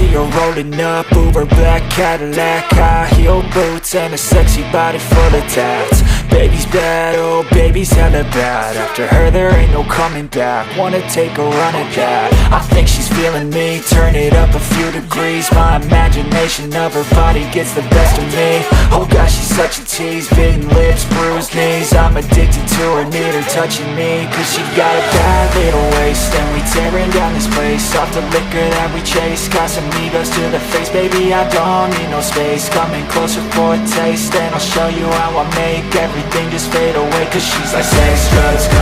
see her rolling up, Uber black Cadillac, high heel boots and a sexy body full of tats. Baby's bad, oh baby's hella bad. After her there ain't no coming back. Wanna take a run at that. I think she's feeling me. Turn it up a few degrees. My imagination of her body gets the best of me. Oh gosh, she's such a tease. Bitten lips, bruised knees. I'm addicted to her, need her touching me. Cause she got a bad little waist, and we tearing down this place. Off the liquor that we chase. Got some egos to the face. Baby, I don't need no space. Coming closer for a taste, and I'll show you how I make everything just fade away. Cause she's like sex, drugs,